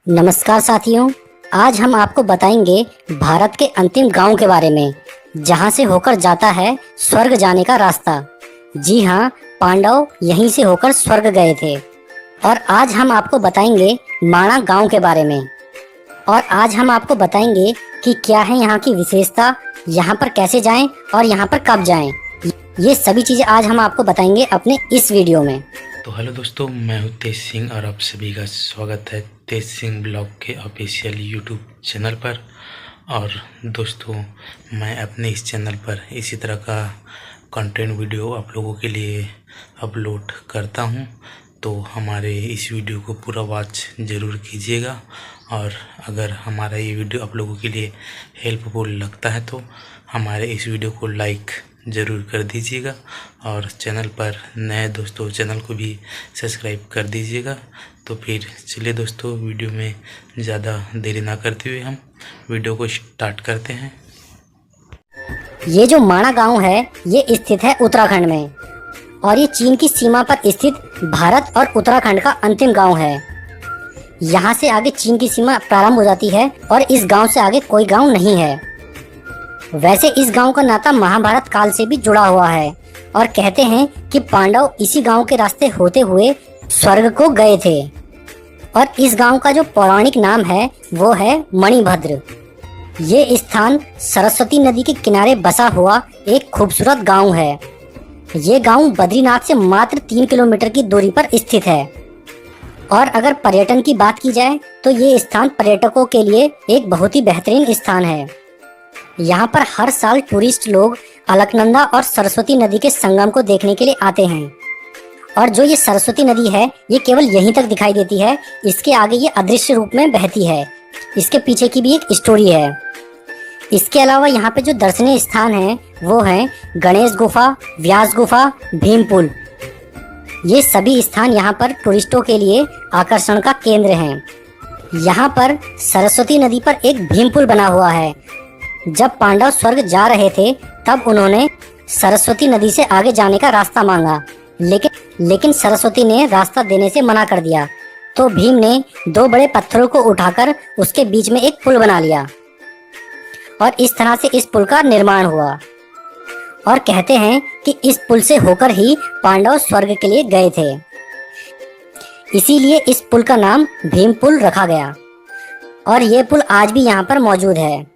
नमस्कार साथियों, आज हम आपको बताएंगे भारत के अंतिम गांव के बारे में, जहां से होकर जाता है स्वर्ग जाने का रास्ता। जी हाँ, पांडव यहीं से होकर स्वर्ग गए थे। और आज हम आपको बताएंगे माणा गांव के बारे में। और आज हम आपको बताएंगे कि क्या है यहाँ की विशेषता, यहाँ पर कैसे जाएं और यहाँ पर कब जाएं। ये सभी चीज़ें आज हम आपको बताएंगे अपने इस वीडियो में। तो हेलो दोस्तों, मैं हूं तेज सिंह और आप सभी का स्वागत है तेज सिंह ब्लॉग के ऑफिशियल यूट्यूब चैनल पर। और दोस्तों, मैं अपने इस चैनल पर इसी तरह का कंटेंट वीडियो आप लोगों के लिए अपलोड करता हूं, तो हमारे इस वीडियो को पूरा वॉच ज़रूर कीजिएगा। और अगर हमारा ये वीडियो आप लोगों के लिए हेल्पफुल लगता है तो हमारे इस वीडियो को लाइक ज़रूर कर दीजिएगा। और चैनल पर नए दोस्तों चैनल को भी सब्सक्राइब कर दीजिएगा। तो फिर चलिए दोस्तों, वीडियो में ज़्यादा देरी ना करते हुए हम वीडियो को स्टार्ट करते हैं। ये जो माणा गांव है ये स्थित है उत्तराखंड में, और ये चीन की सीमा पर स्थित भारत और उत्तराखंड का अंतिम गांव है। यहाँ से आगे चीन की सीमा प्रारंभ हो जाती है और इस गांव से आगे कोई गांव नहीं है। वैसे इस गांव का नाता महाभारत काल से भी जुड़ा हुआ है, और कहते हैं कि पांडव इसी गांव के रास्ते होते हुए स्वर्ग को गए थे। और इस गांव का जो पौराणिक नाम है वो है मणिभद्र। ये स्थान सरस्वती नदी के किनारे बसा हुआ एक खूबसूरत गांव है। ये गांव बद्रीनाथ से मात्र 3 किलोमीटर की दूरी पर स्थित है। और अगर पर्यटन की बात की जाए तो ये स्थान पर्यटकों के लिए एक बहुत ही बेहतरीन स्थान है। यहाँ पर हर साल टूरिस्ट लोग अलकनंदा और सरस्वती नदी के संगम को देखने के लिए आते हैं। और जो ये सरस्वती नदी है ये केवल यहीं तक दिखाई देती है, इसके आगे ये अदृश्य रूप में बहती है। इसके पीछे की भी एक स्टोरी है। इसके अलावा यहाँ पे जो दर्शनीय स्थान हैं वो हैं गणेश गुफा, व्यास गुफा, भीम पुल। ये सभी स्थान यहाँ पर टूरिस्टों के लिए आकर्षण का केंद्र हैं। यहाँ पर सरस्वती नदी पर एक भीम पुल बना हुआ है। जब पांडव स्वर्ग जा रहे थे तब उन्होंने सरस्वती नदी से आगे जाने का रास्ता मांगा, लेकिन सरस्वती ने रास्ता देने से मना कर दिया। तो भीम ने 2 बड़े पत्थरों को उठाकर उसके बीच में एक पुल बना लिया, और इस तरह से इस पुल का निर्माण हुआ। और कहते हैं कि इस पुल से होकर ही पांडव स्वर्ग के लिए गए थे। इसीलिए इस पुल का नाम भीम पुल रखा गया, और ये पुल आज भी यहाँ पर मौजूद है।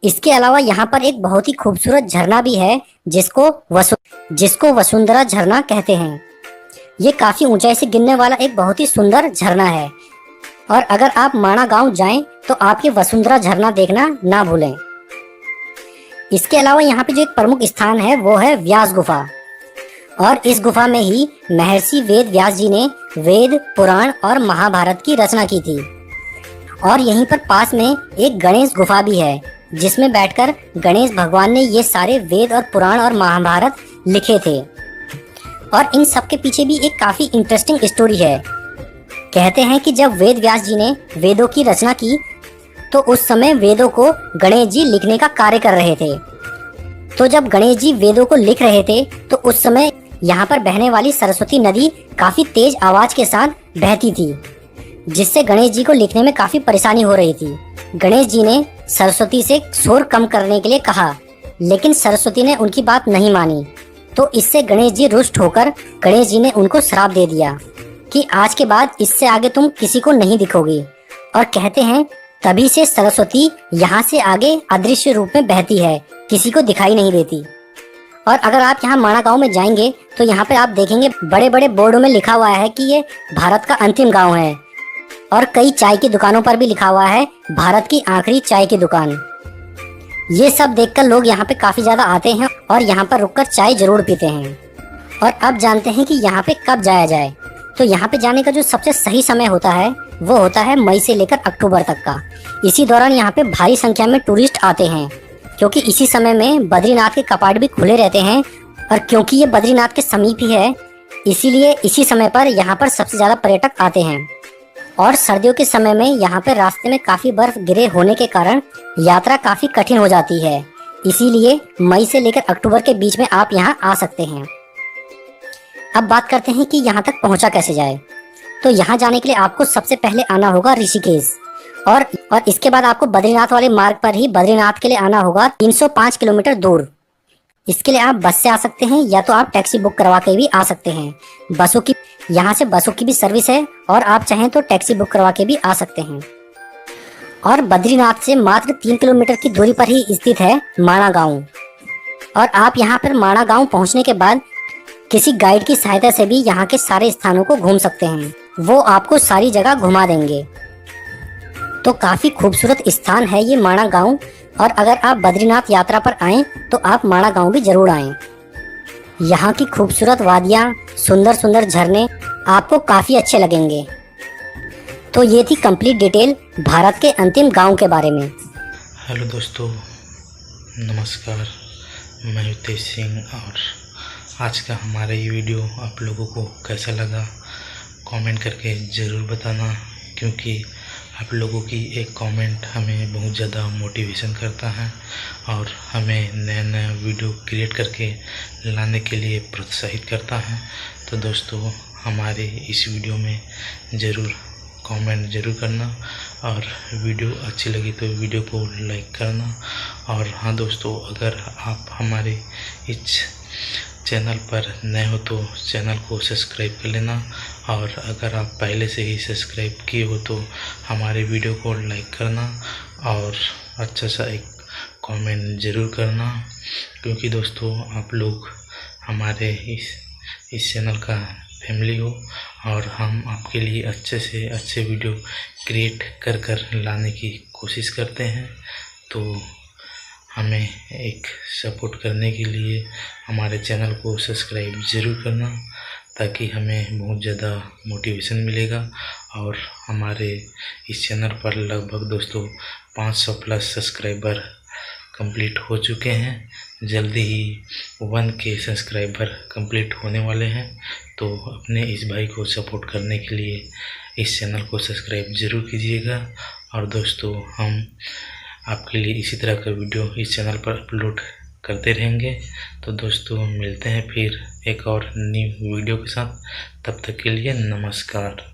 इसके अलावा यहाँ पर एक बहुत ही खूबसूरत झरना भी है जिसको वसुंधरा झरना कहते हैं। ये काफी ऊंचाई से गिरने वाला एक बहुत ही सुंदर झरना है। और अगर आप माणा गांव जाएं तो आप ये वसुंधरा झरना देखना ना भूलें। इसके अलावा यहाँ पे जो एक प्रमुख स्थान है वो है व्यास गुफा। और इस गुफा में ही महर्षि वेद व्यास जी ने वेद, पुराण और महाभारत की रचना की थी। और यहीं पर पास में एक गणेश गुफा भी है, जिसमें बैठकर गणेश भगवान ने ये सारे वेद और पुराण और महाभारत लिखे थे। और इन सब के पीछे भी एक काफी इंटरेस्टिंग स्टोरी है। कहते हैं कि जब वेद व्यास जी ने वेदों की रचना की तो उस समय वेदों को गणेश जी लिखने का कार्य कर रहे थे। तो जब गणेश जी वेदों को लिख रहे थे तो उस समय यहाँ पर बहने वाली सरस्वती नदी काफी तेज आवाज के साथ बहती थी, जिससे गणेश जी को लिखने में काफी परेशानी हो रही थी। गणेश जी ने सरस्वती से शोर कम करने के लिए कहा, लेकिन सरस्वती ने उनकी बात नहीं मानी। तो इससे गणेश जी रुष्ट होकर गणेश जी ने उनको श्राप दे दिया कि आज के बाद इससे आगे तुम किसी को नहीं दिखोगी। और कहते हैं तभी से सरस्वती यहाँ से आगे अदृश्य रूप में बहती है, किसी को दिखाई नहीं देती। और अगर आप यहाँ माणा गांव में जाएंगे तो यहाँ पे आप देखेंगे बड़े बड़े बोर्डों में लिखा हुआ है कि ये भारत का अंतिम गांव है। और कई चाय की दुकानों पर भी लिखा हुआ है भारत की आखिरी चाय की दुकान। ये सब देखकर लोग यहाँ पे काफी ज्यादा आते हैं और यहाँ पर रुककर चाय जरूर पीते हैं। और अब जानते हैं कि यहाँ पे कब जाया जाए। तो यहाँ पे जाने का जो सबसे सही समय होता है वो होता है मई से लेकर अक्टूबर तक का। इसी दौरान यहाँ पे भारी संख्या में टूरिस्ट आते हैं, क्योंकि इसी समय में बद्रीनाथ के कपाट भी खुले रहते हैं। और क्योंकि ये बद्रीनाथ के समीप ही है, इसीलिए इसी समय पर यहाँ पर सबसे ज्यादा पर्यटक आते हैं। और सर्दियों के समय में यहाँ पे रास्ते में काफी बर्फ गिरे होने के कारण यात्रा काफी कठिन हो जाती है। इसीलिए मई से लेकर अक्टूबर के बीच में आप यहाँ आ सकते हैं। अब बात करते हैं कि यहाँ तक पहुँचा कैसे जाए। तो यहाँ जाने के लिए आपको सबसे पहले आना होगा ऋषिकेश, और इसके बाद आपको बद्रीनाथ वाले मार्ग पर ही बद्रीनाथ के लिए आना होगा 305 किलोमीटर दूर। इसके लिए आप बस से आ सकते हैं या तो आप टैक्सी बुक करवा के भी आ सकते हैं। बसों की यहाँ से बसों की भी सर्विस है, और आप चाहें तो टैक्सी बुक करवा के भी आ सकते हैं। और बद्रीनाथ से मात्र 3 किलोमीटर की दूरी पर ही स्थित है माणा गांव, और आप यहाँ पर माणा गांव पहुँचने के बाद किसी गाइड की सहायता से भी यहाँ के सारे स्थानों को घूम सकते हैं। वो आपको सारी जगह घुमा देंगे। तो काफी खूबसूरत स्थान है ये माणा गांव, और अगर आप बद्रीनाथ यात्रा पर आएं तो आप माणा गांव भी जरूर आएं। यहाँ की खूबसूरत वादियाँ, सुंदर सुंदर झरने आपको काफी अच्छे लगेंगे। तो ये थी कंप्लीट डिटेल भारत के अंतिम गांव के बारे में। हेलो दोस्तों, नमस्कार। मैं हितेश सिंह, और आज का हमारा ये वीडियो आप लोगों को कैसा लगा कमेंट करके ज़रूर बताना, क्योंकि आप लोगों की एक कमेंट हमें बहुत ज़्यादा मोटिवेशन करता है और हमें नया नया वीडियो क्रिएट करके लाने के लिए प्रोत्साहित करता है। तो दोस्तों, हमारे इस वीडियो में ज़रूर कमेंट ज़रूर करना, और वीडियो अच्छी लगी तो वीडियो को लाइक करना। और हाँ दोस्तों, अगर आप हमारे इस चैनल पर नए हो तो चैनल को सब्सक्राइब कर लेना, और अगर आप पहले से ही सब्सक्राइब किए हो तो हमारे वीडियो को लाइक करना और अच्छा सा एक कमेंट ज़रूर करना, क्योंकि दोस्तों आप लोग हमारे इस चैनल का फैमिली हो, और हम आपके लिए अच्छे से अच्छे वीडियो क्रिएट कर लाने की कोशिश करते हैं। तो हमें एक सपोर्ट करने के लिए हमारे चैनल को सब्सक्राइब ज़रूर करना, ताकि हमें बहुत ज़्यादा मोटिवेशन मिलेगा। और हमारे इस चैनल पर लगभग दोस्तों 500 प्लस सब्सक्राइबर कंप्लीट हो चुके हैं। जल्दी ही 1K सब्सक्राइबर कंप्लीट होने वाले हैं। तो अपने इस भाई को सपोर्ट करने के लिए इस चैनल को सब्सक्राइब ज़रूर कीजिएगा। और दोस्तों, हम आपके लिए इसी तरह का वीडियो इस चैनल पर अपलोड करते रहेंगे। तो दोस्तों, मिलते हैं फिर एक और न्यू वीडियो के साथ। तब तक के लिए नमस्कार।